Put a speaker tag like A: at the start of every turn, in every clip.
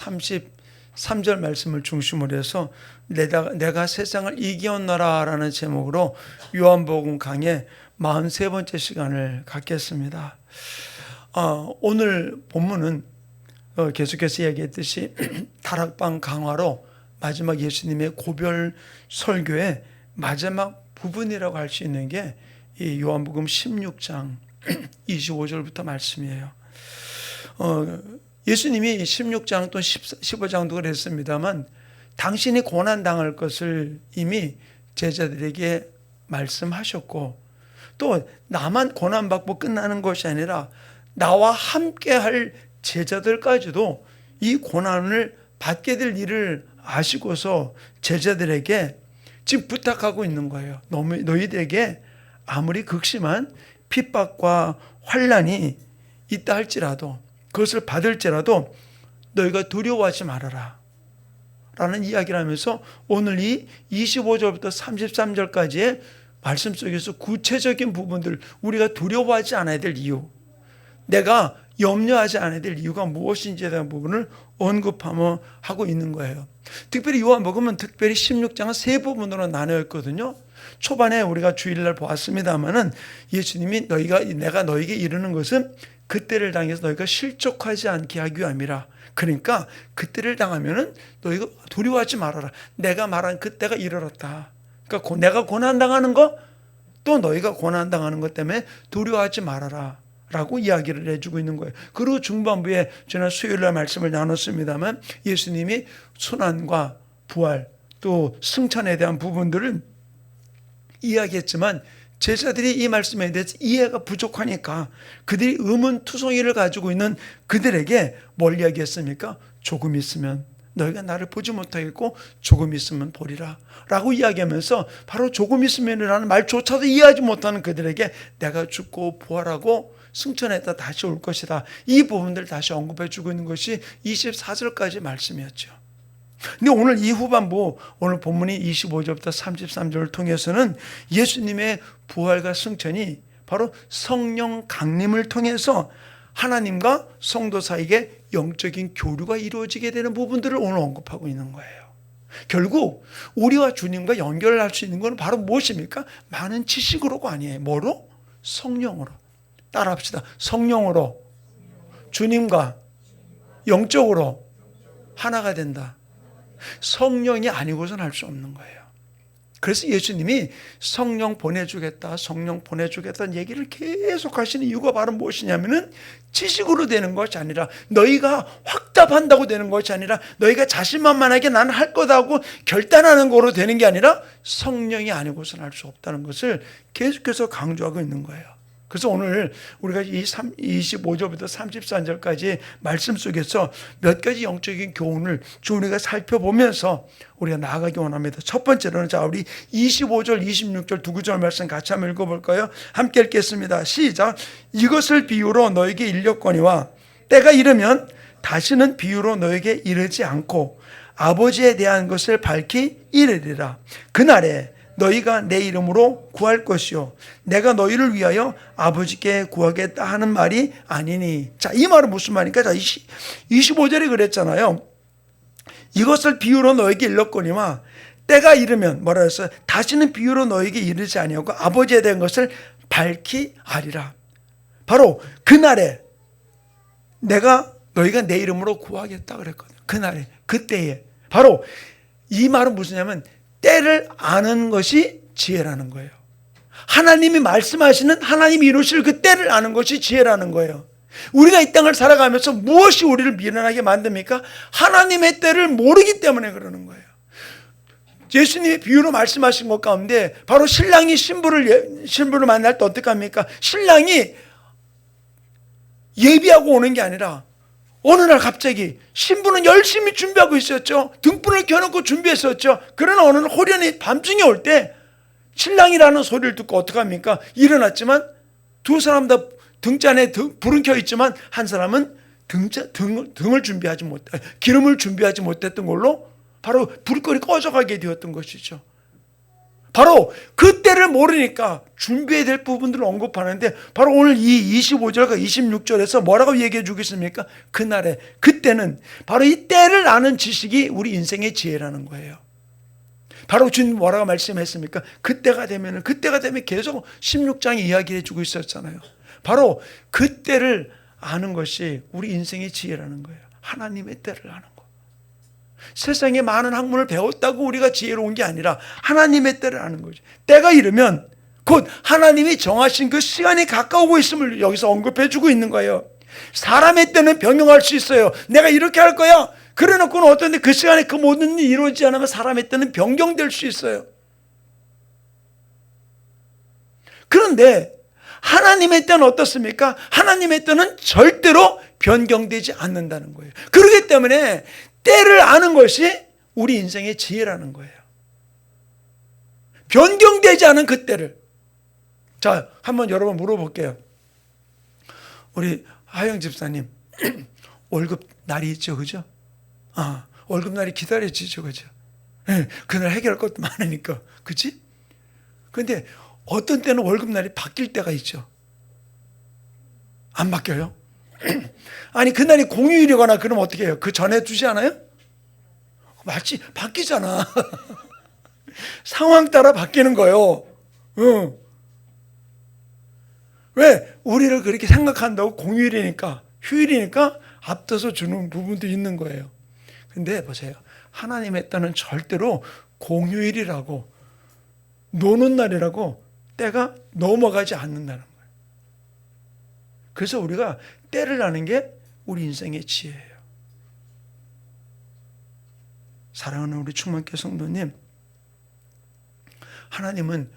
A: 33절 말씀을 중심으로 해서 내가 세상을 이기었노라 라는 제목으로 요한복음 강의 43번째 시간을 갖겠습니다. 오늘 본문은 계속해서 얘기했듯이 다락방 강화로 마지막 예수님의 고별 설교의 마지막 부분이라고 할 수 있는 게 이 요한복음 16장 25절부터 말씀이에요. 예수님이 16장 또 15장도 그랬습니다만 당신이 고난당할 것을 이미 제자들에게 말씀하셨고, 또 나만 고난받고 끝나는 것이 아니라 나와 함께 할 제자들까지도 이 고난을 받게 될 일을 아시고서 제자들에게 지금 부탁하고 있는 거예요. 너희들에게 아무리 극심한 핍박과 환난이 있다 할지라도, 그것을 받을지라도 너희가 두려워하지 말아라 라는 이야기를 하면서 오늘 이 25절부터 33절까지의 말씀 속에서 구체적인 부분들, 우리가 두려워하지 않아야 될 이유, 내가 염려하지 않아야 될 이유가 무엇인지에 대한 부분을 언급하고 있는 거예요. 특별히 요한복음은 특별히 16장은 세 부분으로 나뉘어 있거든요. 초반에 우리가 주일날 보았습니다마는 예수님이 내가 너에게 이르는 것은 그때를 당해서 너희가 실족하지 않게 하기 위함이라. 그러니까 그때를 당하면은 너희가 두려워하지 말아라. 내가 말한 그때가 이르렀다. 그러니까 내가 고난당하는 거, 또 너희가 고난당하는 것 때문에 두려워하지 말아라 라고 이야기를 해주고 있는 거예요. 그리고 중반부에 지난 수요일날 말씀을 나눴습니다만 예수님이 순환과 부활 또 승천에 대한 부분들을 이야기했지만 제자들이 이 말씀에 대해서 이해가 부족하니까 그들이 의문투성이를 가지고 있는 그들에게 뭘 이야기했습니까? 조금 있으면 너희가 나를 보지 못하겠고 조금 있으면 보리라 라고 이야기하면서 바로 조금 있으면이라는 말조차도 이해하지 못하는 그들에게 내가 죽고 부활하고 승천했다 다시 올 것이다, 이 부분들 다시 언급해 주고 있는 것이 24절까지 말씀이었죠. 근데 오늘 이 후반부, 오늘 본문이 25절부터 33절을 통해서는 예수님의 부활과 승천이 바로 성령 강림을 통해서 하나님과 성도 사이에 영적인 교류가 이루어지게 되는 부분들을 오늘 언급하고 있는 거예요. 결국 우리와 주님과 연결할 수 있는 건 바로 무엇입니까? 많은 지식으로가 아니에요. 뭐로? 성령으로. 따라합시다. 성령으로 주님과 영적으로 하나가 된다. 성령이 아니고서는 할 수 없는 거예요. 그래서 예수님이 성령 보내주겠다, 성령 보내주겠다는 얘기를 계속 하시는 이유가 바로 무엇이냐면은 지식으로 되는 것이 아니라, 너희가 확답한다고 되는 것이 아니라, 너희가 자신만만하게 나는 할 거다 하고 결단하는 거로 되는 게 아니라 성령이 아니고서는 할 수 없다는 것을 계속해서 강조하고 있는 거예요. 그래서 오늘 우리가 이 25절부터 34절까지 말씀 속에서 몇 가지 영적인 교훈을 우리가 살펴보면서 우리가 나아가기 원합니다. 첫 번째로는 우리 25절, 26절 두 구절 말씀 같이 한번 읽어볼까요? 함께 읽겠습니다. 시작. 이것을 비유로 너에게 일렀거니와 때가 이르면 다시는 비유로 너에게 이르지 않고 아버지에 대한 것을 밝히 이르리라. 그날에 너희가 내 이름으로 구할 것이요 내가 너희를 위하여 아버지께 구하겠다 하는 말이 아니니. 자, 이 말은 무슨 말입니까? 자, 25절에 그랬잖아요. 이것을 비유로 너에게 일렀거니와 때가 이르면 뭐라 했어요? 다시는 비유로 너에게 이르지 아니하고 아버지에 대한 것을 밝히 아리라. 바로 그날에 너희가 내 이름으로 구하겠다 그랬거든요. 그날에, 그때에. 바로 이 말은 무엇이냐면 때를 아는 것이 지혜라는 거예요. 하나님이 말씀하시는, 하나님이 이루실 그 때를 아는 것이 지혜라는 거예요. 우리가 이 땅을 살아가면서 무엇이 우리를 미련하게 만듭니까? 하나님의 때를 모르기 때문에 그러는 거예요. 예수님이 비유로 말씀하신 것 가운데 바로 신랑이 신부를 만날 때 어떻게 합니까? 신랑이 예비하고 오는 게 아니라 어느 날 갑자기 신부는 열심히 준비하고 있었죠. 등불을 켜놓고 준비했었죠. 그러나 어느 날 호련히 밤중에 올 때 신랑이라는 소리를 듣고 어떻게 합니까? 일어났지만 두 사람 다 등잔에 불은 켜 있지만 한 사람은 등을 준비하지 기름을 준비하지 못했던 걸로 바로 불거리 꺼져가게 되었던 것이죠. 바로 그 때를 모르니까 준비해야 될 부분들을 언급하는데, 바로 오늘 이 25절과 26절에서 뭐라고 얘기해 주겠습니까? 그날에, 그때는 바로 이 때를 아는 지식이 우리 인생의 지혜라는 거예요. 바로 주님 뭐라고 말씀했습니까? 그때가 되면 계속 16장에 이야기해 주고 있었잖아요. 바로 그때를 아는 것이 우리 인생의 지혜라는 거예요. 하나님의 때를 아는 거. 세상에 많은 학문을 배웠다고 우리가 지혜로운 게 아니라 하나님의 때를 아는 거죠. 때가 이르면 곧 하나님이 정하신 그 시간이 가까우고 있음을 여기서 언급해 주고 있는 거예요. 사람의 때는 변경할 수 있어요. 내가 이렇게 할 거야. 그래 놓고는 어떤데 그 시간에 그 모든 일이 이루어지지 않으면 사람의 때는 변경될 수 있어요. 그런데 하나님의 때는 어떻습니까? 하나님의 때는 절대로 변경되지 않는다는 거예요. 그렇기 때문에 때를 아는 것이 우리 인생의 지혜라는 거예요. 변경되지 않은 그 때를. 자, 한번 여러분 물어볼게요. 우리 하영 집사님 월급 날이 있죠, 그죠? 월급 날이 기다려지죠, 그죠? 네, 그날 해결할 것도 많으니까, 그치? 근데 어떤 때는 월급 날이 바뀔 때가 있죠. 안 바뀌어요? 아니, 그날이 공휴일이거나 그러면 어떻게 해요? 그 전에 주지 않아요? 마치 바뀌잖아. 상황 따라 바뀌는 거예요. 왜? 우리를 그렇게 생각한다고 공휴일이니까, 휴일이니까 앞서서 주는 부분도 있는 거예요. 근데 보세요. 하나님의 때는 절대로 공휴일이라고, 노는 날이라고 때가 넘어가지 않는다는 거예요. 그래서 우리가 때를 아는 게 우리 인생의 지혜예요. 사랑하는 우리 충만교 성도님, 하나님은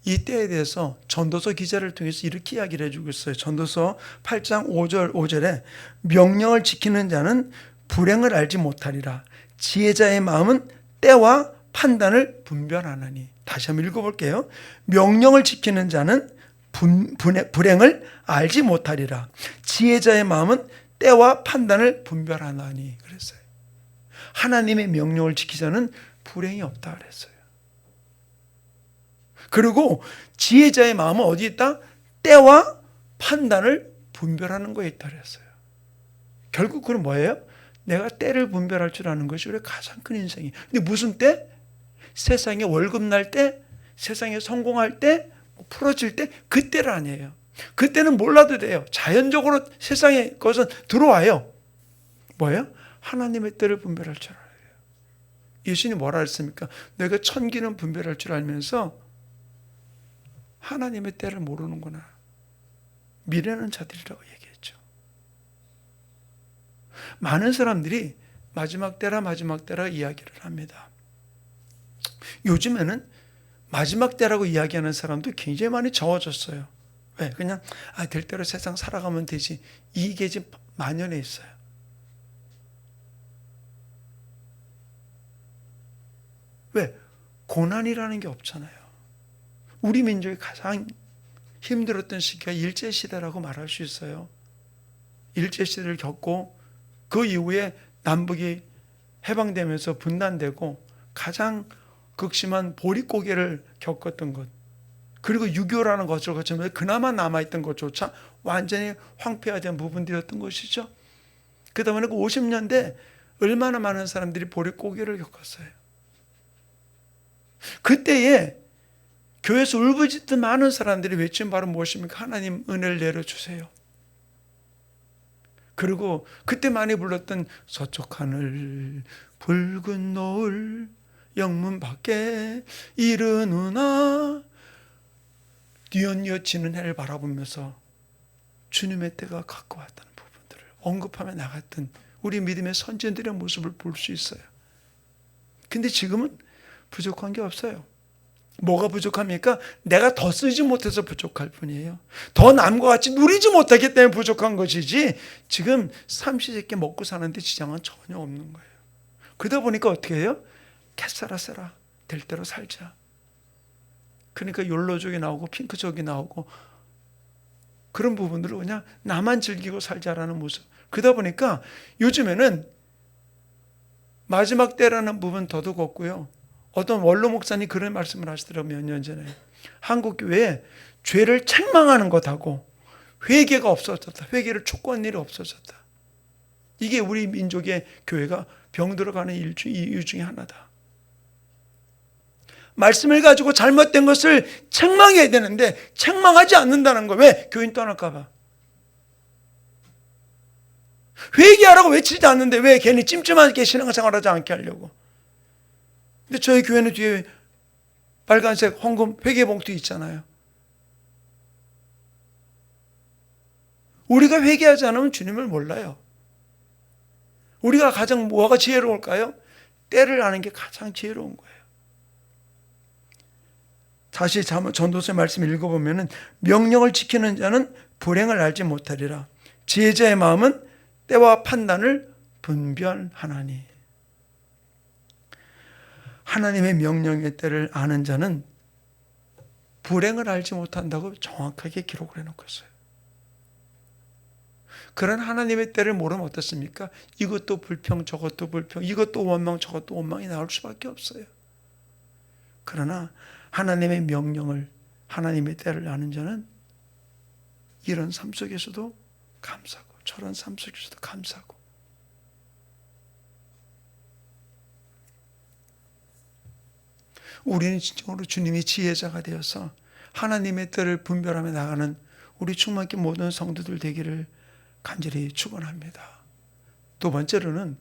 A: 이 때에 대해서 전도서 기자를 통해서 이렇게 이야기를 해주고 있어요. 전도서 8장 5절에 명령을 지키는 자는 불행을 알지 못하리라. 지혜자의 마음은 때와 판단을 분별하나니. 다시 한번 읽어볼게요. 명령을 지키는 자는 불행을 알지 못하리라. 지혜자의 마음은 때와 판단을 분별하나니. 그랬어요. 하나님의 명령을 지키자는 불행이 없다 그랬어요. 그리고 지혜자의 마음은 어디 있다? 때와 판단을 분별하는 거에 있다 그랬어요. 결국 그건 뭐예요? 내가 때를 분별할 줄 아는 것이 우리의 가장 큰 인생이에요. 근데 무슨 때? 세상에 월급 날 때, 세상에 성공할 때, 풀어질 때, 그때를 아니에요. 그때는 몰라도 돼요. 자연적으로 세상의 것은 들어와요. 뭐예요? 하나님의 때를 분별할 줄 알아요. 예수님이 뭐라 했습니까? 내가 천기는 분별할 줄 알면서 하나님의 때를 모르는구나. 미련한 자들이라고 얘기했죠. 많은 사람들이 마지막 때라 이야기를 합니다. 요즘에는 마지막 때라고 이야기하는 사람도 굉장히 많이 적어졌어요. 왜? 그냥 될 대로 세상 살아가면 되지. 이게 지금 만연해 있어요. 왜? 고난이라는 게 없잖아요. 우리 민족이 가장 힘들었던 시기가 일제시대라고 말할 수 있어요. 일제시대를 겪고 그 이후에 남북이 해방되면서 분단되고 가장 극심한 보릿고개를 겪었던 것, 그리고 6.25라는 것을 거치면서 그나마 남아있던 것조차 완전히 황폐화된 부분들이었던 것이죠. 그 다음에 그 50년대 얼마나 많은 사람들이 보릿고개를 겪었어요. 그때에 교회에서 울부짖던 많은 사람들이 외친 바로 무엇입니까? 하나님 은혜를 내려주세요. 그리고 그때 많이 불렀던 서쪽 하늘 붉은 노을 영문 밖에 이르누나 뉘엿뉘엿지는 해를 바라보면서 주님의 때가 가까웠다는 부분들을 언급하며 나갔던 우리 믿음의 선진들의 모습을 볼 수 있어요. 근데 지금은 부족한 게 없어요. 뭐가 부족합니까? 내가 더 쓰지 못해서 부족할 뿐이에요. 더 남과 같이 누리지 못하기 때문에 부족한 것이지 지금 삼시세끼 먹고 사는데 지장은 전혀 없는 거예요. 그러다 보니까 어떻게 해요? 캐사라세라 될 대로 살자. 그러니까 욜로족이 나오고 핑크족이 나오고 그런 부분들을 그냥 나만 즐기고 살자라는 모습. 그러다 보니까 요즘에는 마지막 때라는 부분 더더욱 없고요. 어떤 원로 목사님 그런 말씀을 하시더라고요. 몇 년 전에. 한국 교회에 죄를 책망하는 것하고 회개가 없어졌다. 회개를 촉구한 일이 없어졌다. 이게 우리 민족의 교회가 병들어가는 이유 중에 하나다. 말씀을 가지고 잘못된 것을 책망해야 되는데 책망하지 않는다는 거. 왜? 교인 떠날까 봐. 회개하라고 외치지 않는데 왜 괜히 찜찜하게 신앙생활하지 않게 하려고. 근데 저희 교회는 뒤에 빨간색 헌금 회개봉투 있잖아요. 우리가 회개하지 않으면 주님을 몰라요. 우리가 가장 뭐가 지혜로울까요? 때를 아는 게 가장 지혜로운 거예요. 다시 전도서의 말씀을 읽어보면 명령을 지키는 자는 불행을 알지 못하리라. 지혜자의 마음은 때와 판단을 분별하나니. 하나님의 명령의 때를 아는 자는 불행을 알지 못한다고 정확하게 기록을 해놓고 있어요. 그런 하나님의 때를 모르면 어떻습니까? 이것도 불평 저것도 불평, 이것도 원망 저것도 원망이 나올 수밖에 없어요. 그러나 하나님의 명령을, 하나님의 때를 아는 자는 이런 삶 속에서도 감사하고 저런 삶 속에서도 감사하고. 우리는 진정으로 주님이 지혜자가 되어서 하나님의 때를 분별하며 나가는 우리 충만히 모든 성도들 되기를 간절히 축원합니다. 두 번째로는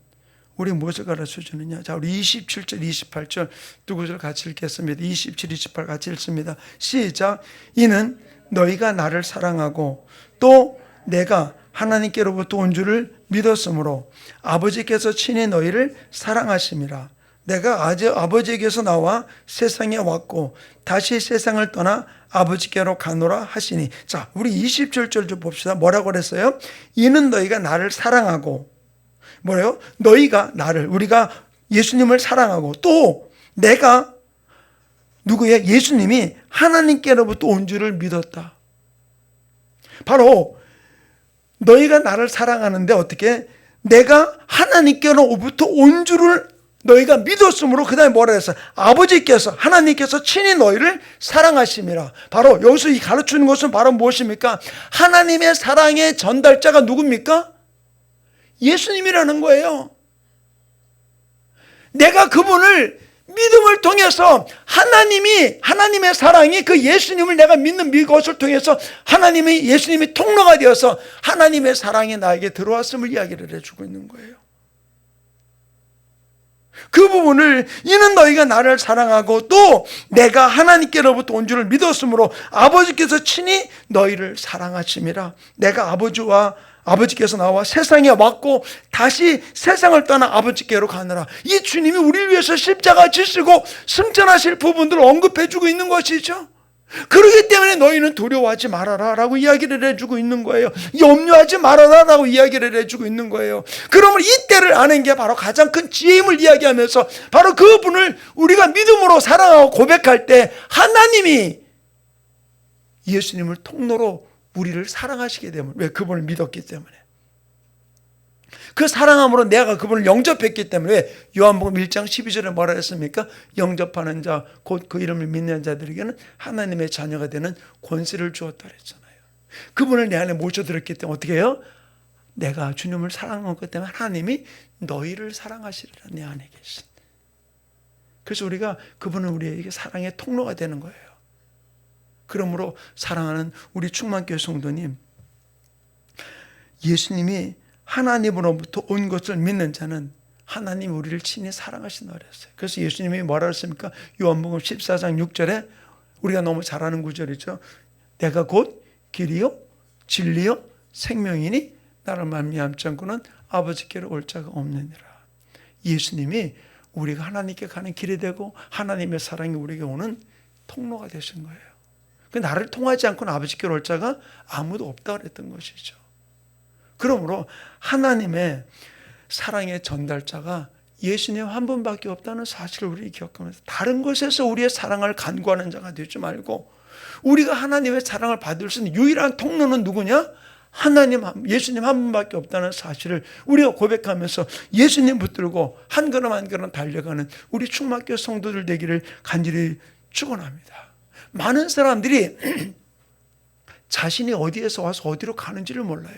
A: 우리 무엇을 가르쳐 주느냐. 자, 우리 27절, 28절 두 구절 같이 읽겠습니다. 27, 28 같이 읽습니다. 시작. 이는 너희가 나를 사랑하고 또 내가 하나님께로부터 온 줄을 믿었으므로 아버지께서 친히 너희를 사랑하심이라. 내가 아버지에게서 나와 세상에 왔고 다시 세상을 떠나 아버지께로 가노라 하시니. 자, 우리 27절 좀 봅시다. 뭐라고 그랬어요? 이는 너희가 나를 사랑하고, 뭐래요? 너희가 나를, 우리가 예수님을 사랑하고 또 내가 누구예요? 예수님이 하나님께로부터 온 줄을 믿었다. 바로 너희가 나를 사랑하는데 어떻게? 내가 하나님께로부터 온 줄을 너희가 믿었으므로 그 다음에 뭐라 했어? 아버지께서, 하나님께서 친히 너희를 사랑하심이라. 바로 여기서 이 가르치는 것은 바로 무엇입니까? 하나님의 사랑의 전달자가 누굽니까? 예수님이라는 거예요. 내가 그분을 믿음을 통해서 하나님의 사랑이 그 예수님을 내가 믿는 것을 통해서 예수님이 통로가 되어서 하나님의 사랑이 나에게 들어왔음을 이야기를 해주고 있는 거예요. 그 부분을 이는 너희가 나를 사랑하고 또 내가 하나님께로부터 온 줄을 믿었으므로 아버지께서 친히 너희를 사랑하심이라. 내가 아버지께서 나와 세상에 왔고 다시 세상을 떠나 아버지께로 가느라. 이 주님이 우리를 위해서 십자가 지시고 승천하실 부분들을 언급해주고 있는 것이죠. 그렇기 때문에 너희는 두려워하지 말아라 라고 이야기를 해주고 있는 거예요. 염려하지 말아라 라고 이야기를 해주고 있는 거예요. 그러면 이때를 아는 게 바로 가장 큰 지혜임을 이야기하면서 바로 그분을 우리가 믿음으로 사랑하고 고백할 때 하나님이 예수님을 통로로 우리를 사랑하시게 되면, 왜? 그분을 믿었기 때문에. 그 사랑함으로 내가 그분을 영접했기 때문에. 왜? 요한복음 1장 12절에 뭐라 했습니까? 영접하는 자, 곧 그 이름을 믿는 자들에게는 하나님의 자녀가 되는 권세를 주었다 그랬잖아요. 그분을 내 안에 모셔들었기 때문에 어떻게 해요? 내가 주님을 사랑한 것 때문에 하나님이 너희를 사랑하시리라 내 안에 계신. 그래서 우리가 그분은 우리에게 사랑의 통로가 되는 거예요. 그러므로 사랑하는 우리 충만교회 성도님, 예수님이 하나님으로부터 온 것을 믿는 자는 하나님 우리를 친히 사랑하신다고 그랬어요. 그래서 예수님이 뭐라고 했습니까? 요한복음 14장 6절에 우리가 너무 잘 아는 구절이죠. 내가 곧 길이요 진리요 생명이니 나를 말미암지 않고는 아버지께로 올 자가 없느니라. 예수님이 우리가 하나님께 가는 길이 되고 하나님의 사랑이 우리에게 오는 통로가 되신 거예요. 그 나를 통하지 않고는 아버지께로 올 자가 아무도 없다 그랬던 것이죠. 그러므로 하나님의 사랑의 전달자가 예수님 한 분밖에 없다는 사실을 우리 기억하면서 다른 곳에서 우리의 사랑을 간구하는 자가 되지 말고 우리가 하나님의 사랑을 받을 수 있는 유일한 통로는 누구냐? 예수님 한 분밖에 없다는 사실을 우리가 고백하면서 예수님 붙들고 한 걸음 한 걸음 달려가는 우리 충만교회 성도들 되기를 간절히 축원합니다. 많은 사람들이 자신이 어디에서 와서 어디로 가는지를 몰라요.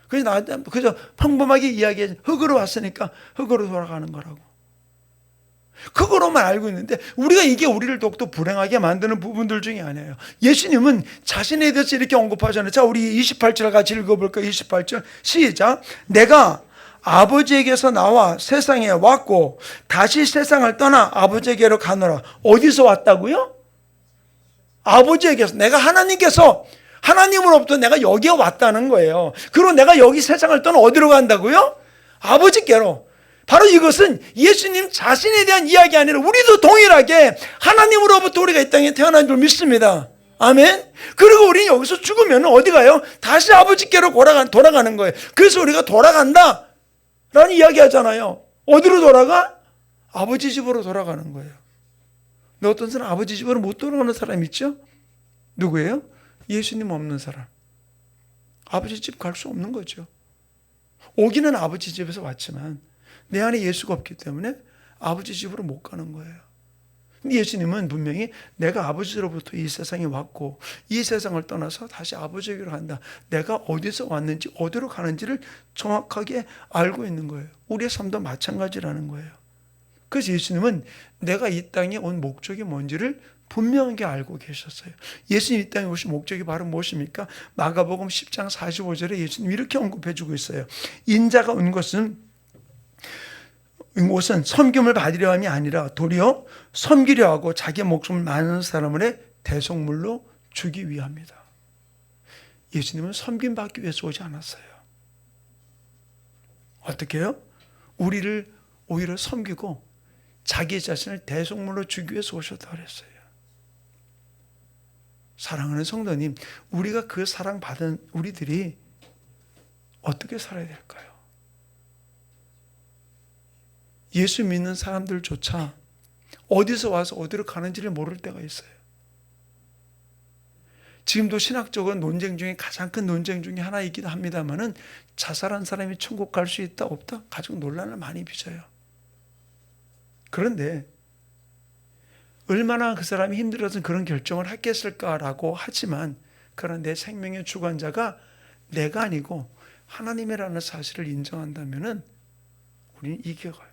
A: 그저 평범하게 이야기해. 흙으로 왔으니까 흙으로 돌아가는 거라고. 그거로만 알고 있는데 우리가 이게 우리를 더욱더 불행하게 만드는 부분들 중에 아니에요. 예수님은 자신에 대해서 이렇게 언급하잖아요. 자, 우리 28절 같이 읽어볼까요? 28절 시작. 내가 아버지에게서 나와 세상에 왔고 다시 세상을 떠나 아버지에게로 가노라. 어디서 왔다고요? 아버지에게서. 내가 하나님으로부터 내가 여기에 왔다는 거예요. 그리고 내가 여기 세상을 떠나 어디로 간다고요? 아버지께로. 바로 이것은 예수님 자신에 대한 이야기 아니라 우리도 동일하게 하나님으로부터 우리가 이 땅에 태어난 줄 믿습니다. 아멘. 그리고 우리는 여기서 죽으면 어디 가요? 다시 아버지께로 돌아가는 거예요. 그래서 우리가 돌아간다 라는 이야기 하잖아요. 어디로 돌아가? 아버지 집으로 돌아가는 거예요. 근데 어떤 사람 아버지 집으로 못 돌아가는 사람 있죠? 누구예요? 예수님 없는 사람. 아버지 집 갈 수 없는 거죠. 오기는 아버지 집에서 왔지만 내 안에 예수가 없기 때문에 아버지 집으로 못 가는 거예요. 근데 예수님은 분명히 내가 아버지로부터 이 세상에 왔고 이 세상을 떠나서 다시 아버지에게로 간다. 내가 어디서 왔는지 어디로 가는지를 정확하게 알고 있는 거예요. 우리의 삶도 마찬가지라는 거예요. 그래서 예수님은 내가 이 땅에 온 목적이 뭔지를 분명하게 알고 계셨어요. 예수님 이 땅에 오신 목적이 바로 무엇입니까? 마가복음 10장 45절에 예수님 이렇게 언급해 주고 있어요. 인자가 온 것은 섬김을 받으려 함이 아니라 도리어 섬기려 하고 자기 목숨을 많은 사람을 대속물로 주기 위함이다. 예수님은 섬김받기 위해서 오지 않았어요. 어떻게 해요? 우리를 오히려 섬기고 자기 자신을 대속물로 주기 위해서 오셨다 그랬어요. 사랑하는 성도님, 우리가 그 사랑받은 우리들이 어떻게 살아야 될까요? 예수 믿는 사람들조차 어디서 와서 어디로 가는지를 모를 때가 있어요. 지금도 신학적으로 논쟁 중에 가장 큰 논쟁 중에 하나이기도 합니다만은 자살한 사람이 천국 갈 수 있다 없다? 가족 논란을 많이 빚어요. 그런데 얼마나 그 사람이 힘들어서 그런 결정을 했겠을까라고 하지만 그런 내 생명의 주관자가 내가 아니고 하나님이라는 사실을 인정한다면은 우리는 이겨가요.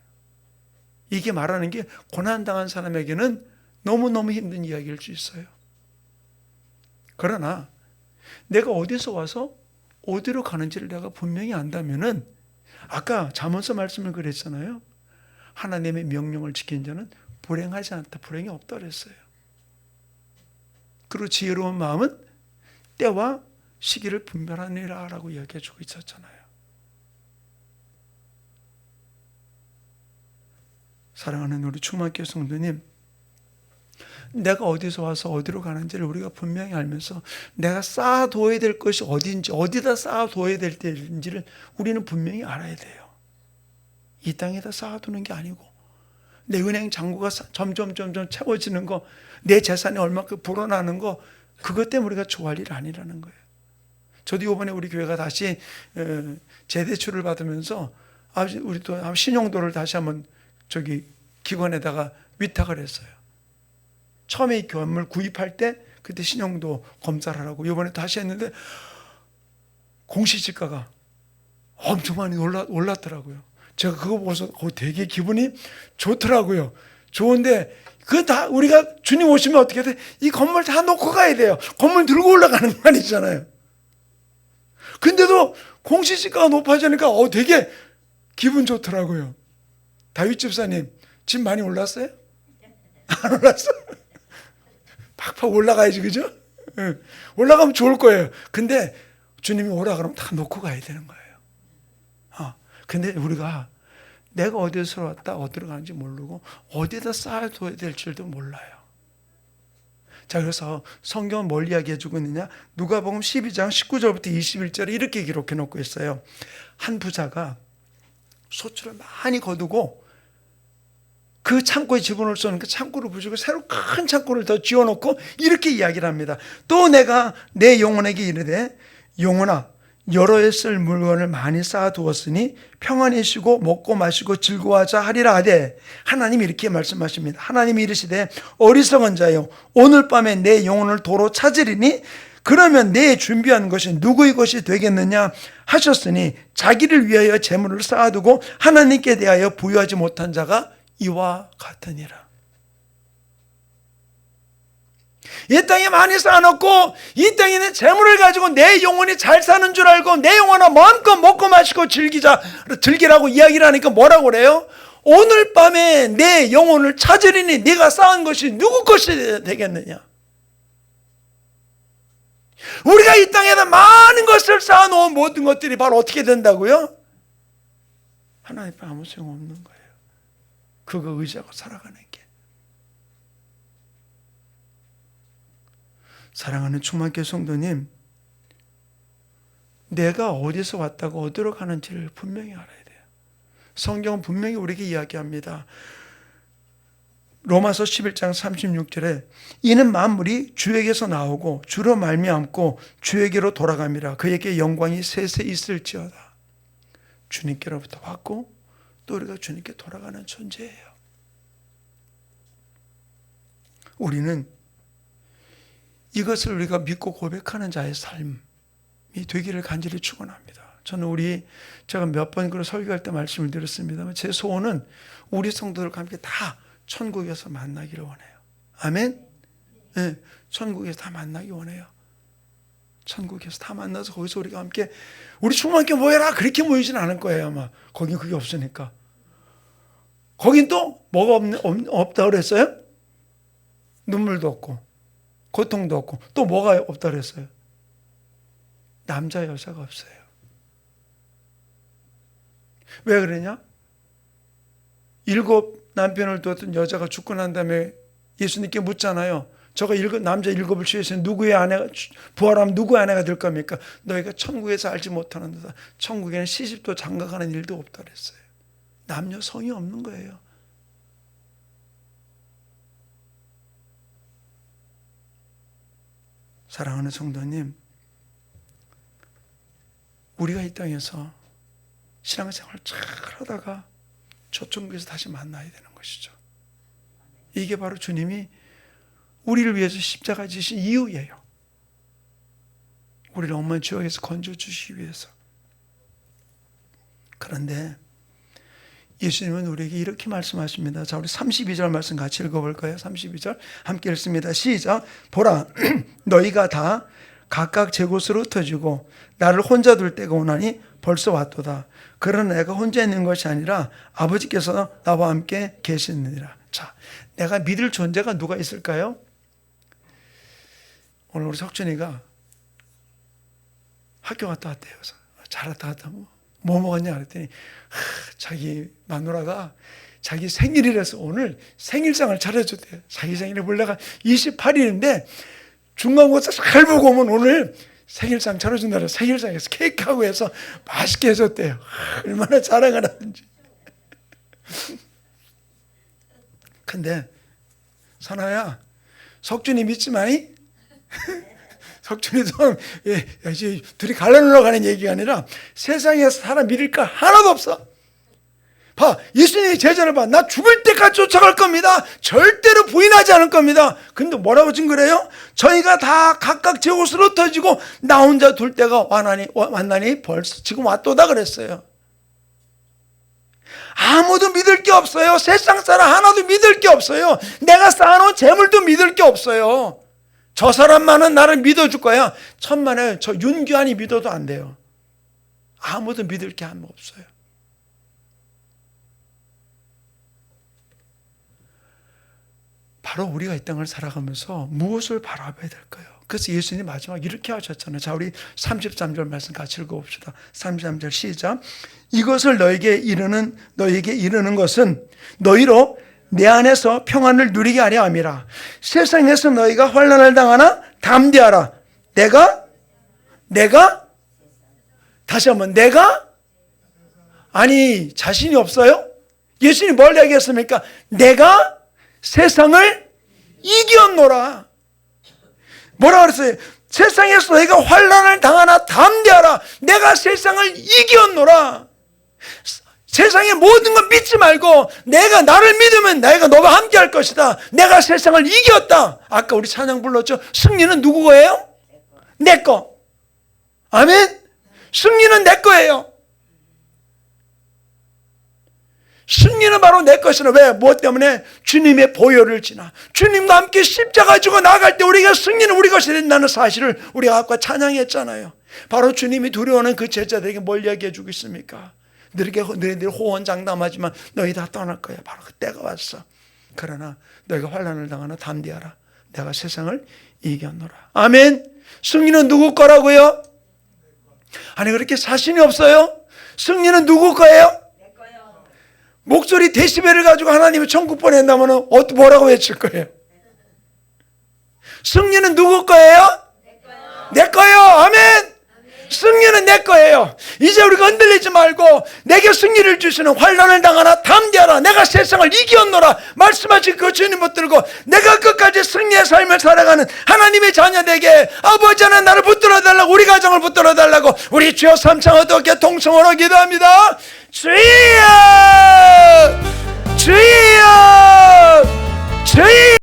A: 이게 말하는 게 고난당한 사람에게는 너무너무 힘든 이야기일 수 있어요. 그러나 내가 어디서 와서 어디로 가는지를 내가 분명히 안다면은 아까 잠언서 말씀을 그랬잖아요. 하나님의 명령을 지킨 자는 불행하지 않다. 불행이 없다 그랬어요. 그리고 지혜로운 마음은 때와 시기를 분별하느니라 라고 이야기해 주고 있었잖아요. 사랑하는 우리 충만교회 성도님, 내가 어디서 와서 어디로 가는지를 우리가 분명히 알면서 내가 쌓아둬야 될 것이 어디인지, 어디다 쌓아둬야 될 때인지를 우리는 분명히 알아야 돼요. 이 땅에다 쌓아두는 게 아니고 내 은행 잔고가 점점 채워지는 거, 내 재산이 얼마큼 불어나는 거, 그것 때문에 우리가 좋아할 일 아니라는 거예요. 저도 이번에 우리 교회가 다시 재대출을 받으면서 우리 또 신용도를 다시 한번 기관에다가 위탁을 했어요. 처음에 이 건물 구입할 때 그때 신용도 검사를 하라고 이번에 다시 했는데 공시지가가 엄청 많이 올랐더라고요. 제가 그거 보고서 되게 기분이 좋더라고요. 좋은데 그 다 우리가 주님 오시면 어떻게 돼? 이 건물 다 놓고 가야 돼요. 건물 들고 올라가는 거 아니잖아요. 근데도 공시지가가 높아지니까 되게 기분 좋더라고요. 다윗 집사님 집 많이 올랐어요? 안 올랐어? 팍팍 올라가야지, 그죠? 올라가면 좋을 거예요. 근데 주님이 오라 그러면 다 놓고 가야 되는 거예요. 근데 우리가 내가 어디서 왔다 어디로 가는지 모르고 어디에다 쌓아둬야 될 줄도 몰라요. 자, 그래서 성경은 뭘 이야기해 주고 있느냐? 누가복음 12장 19절부터 21절에 이렇게 기록해 놓고 있어요. 한 부자가 소출을 많이 거두고 그 창고에 집어넣을 수 없는 그 창고를 부수고 새로 큰 창고를 더 지어놓고 이렇게 이야기를 합니다. 또 내가 내 영혼에게 이르되 영혼아 여러 해 쓸 물건을 많이 쌓아두었으니 평안히 쉬고 먹고 마시고 즐거워하자 하리라 하되, 하나님이 이렇게 말씀하십니다. 하나님이 이르시되 어리석은 자여, 오늘 밤에 내 영혼을 도로 찾으리니 그러면 내 준비한 것이 누구의 것이 되겠느냐 하셨으니, 자기를 위하여 재물을 쌓아두고 하나님께 대하여 부유하지 못한 자가 이와 같으니라. 이 땅에 많이 쌓아놓고 이 땅에 있는 재물을 가지고 내 영혼이 잘 사는 줄 알고 내 영혼아 마음껏 먹고 마시고 즐기라고 이야기를 하니까 뭐라고 그래요? 오늘 밤에 내 영혼을 찾으리니 네가 쌓은 것이 누구 것이 되겠느냐. 우리가 이 땅에다 많은 것을 쌓아놓은 모든 것들이 바로 어떻게 된다고요? 하나님 앞에 아무 소용없는 거예요. 그거 의지하고 살아가는 게. 사랑하는 충만교회 성도님, 내가 어디서 왔다고 어디로 가는지를 분명히 알아야 돼요. 성경은 분명히 우리에게 이야기합니다. 로마서 11장 36절에 이는 만물이 주에게서 나오고 주로 말미암고 주에게로 돌아감이라. 그에게 영광이 세세 있을지어다. 주님께로부터 왔고 또 우리가 주님께 돌아가는 존재예요. 우리는 이것을 우리가 믿고 고백하는 자의 삶이 되기를 간절히 축원합니다. 저는 제가 몇 번 그런 설교할 때 말씀을 드렸습니다만, 제 소원은 우리 성도들과 함께 다 천국에서 만나기를 원해요. 아멘? 네, 천국에서 다 만나기 원해요. 천국에서 다 만나서 거기서 우리가 함께 우리 충만교회 모여라 그렇게 모이지는 않을 거예요. 아마 거긴 그게 없으니까. 거긴 또 뭐가 없다고 그랬어요? 눈물도 없고 고통도 없고 또 뭐가 없다고 그랬어요? 남자 여자가 없어요. 왜 그러냐? 7 남편을 두었던 여자가 죽고 난 다음에 예수님께 묻잖아요. 저가 남자 7을 취해서 누구의 아내가 부활하면 누구의 아내가 될 겁니까? 너희가 천국에서 알지 못하는도다. 천국에는 시집도 장가가는 일도 없다 그랬어요. 남녀 성이 없는 거예요. 사랑하는 성도님, 우리가 이 땅에서 신앙생활을 잘 하다가 저 천국에서 다시 만나야 되는 것이죠. 이게 바로 주님이 우리를 위해서 십자가 지신 이유예요. 우리를 엄한 죄악에서 건져주시기 위해서. 그런데 예수님은 우리에게 이렇게 말씀하십니다. 자, 우리 32절 말씀 같이 읽어볼까요? 32절 함께 읽습니다. 시작. 보라, 너희가 다 각각 제 곳으로 흩어지고 나를 혼자 둘 때가 오나니 벌써 왔도다. 그러나 내가 혼자 있는 것이 아니라 아버지께서 나와 함께 계시느니라. 자, 내가 믿을 존재가 누가 있을까요? 오늘 우리 석준이가 학교 갔다 왔대요. 잘 왔다 갔다 뭐 먹었냐 그랬더니 자기 마누라가 자기 생일이라서 오늘 생일상을 차려줬대요. 자기 생일에 원래가 28일인데 중간고사 잘 보고 오면 오늘 생일상 차려준다고 생일상에서 케이크하고 해서 맛있게 해줬대요. 얼마나 자랑을 하는지. 근데 선아야, 석준이 믿지 마이? 석준이도 둘이 갈라놓으러 가는 얘기가 아니라 세상에서 사람 믿을 거 하나도 없어. 봐, 예수님의 제자를 봐. 나 죽을 때까지 쫓아갈 겁니다. 절대로 부인하지 않을 겁니다. 근데 뭐라고 증거해요? 저희가 다 각각 제 곳으로 흩어지고 나 혼자 둘 때가 왔나니 벌써 지금 왔도다 그랬어요. 아무도 믿을 게 없어요. 세상 사람 하나도 믿을 게 없어요. 내가 쌓아놓은 재물도 믿을 게 없어요. 저 사람만은 나를 믿어줄 거야. 천만에 저 윤규환이 믿어도 안 돼요. 아무도 믿을 게 없어요. 바로 우리가 이 땅을 살아가면서 무엇을 바라봐야 될까요? 그래서 예수님이 마지막 이렇게 하셨잖아요. 자, 우리 33절 말씀 같이 읽어봅시다. 33절 시작. 이것을 너에게 이르는 것은 너희로 내 안에서 평안을 누리게 하려 함이라. 세상에서 너희가 환난을 당하나 담대하라. 내가 다시 한번 아니 자신이 없어요? 예수님이 뭘 얘기했습니까? 내가 세상을 이겼노라. 뭐라 그랬어요? 세상에서 너희가 환난을 당하나 담대하라. 내가 세상을 이겼노라. 세상의 모든 걸 믿지 말고 내가 나를 믿으면 내가 너와 함께 할 것이다. 내가 세상을 이겼다. 아까 우리 찬양 불렀죠. 승리는 누구 거예요? 내 거. 아멘. 승리는 내 거예요. 승리는 바로 내 것이라. 왜? 무엇 때문에? 주님의 보혈을 지나 주님과 함께 십자가 지고 나갈 때 우리가 승리는 우리 것이 된다는 사실을 우리가 아까 찬양했잖아요. 바로 주님이 두려워하는 그 제자들에게 뭘 이야기해 주고 있습니까? 너희들 호언장담하지만 너희 다 떠날 거야. 바로 그때가 왔어. 그러나 너희가 환난을 당하나 담대하라. 내가 세상을 이겼노라. 아멘. 승리는 누구 거라고요? 아니 그렇게 자신이 없어요? 승리는 누구 거예요? 목소리 데시벨을 가지고 하나님이 천국 보낸다면 뭐라고 외칠 거예요? 승리는 누구 거예요? 내 거예요. 아멘. 승리는 내 거예요. 이제 우리가 흔들리지 말고 내게 승리를 주시는 환난을 당하나 담대하라. 내가 세상을 이겼노라 말씀하신 그 주님 붙들고 내가 끝까지 승리의 삶을 살아가는 하나님의 자녀에게 아버지 하나님 나를 붙들어 달라고, 우리 가정을 붙들어 달라고 우리 주여 삼창 어떻게 통성으로 기도합니다. 주여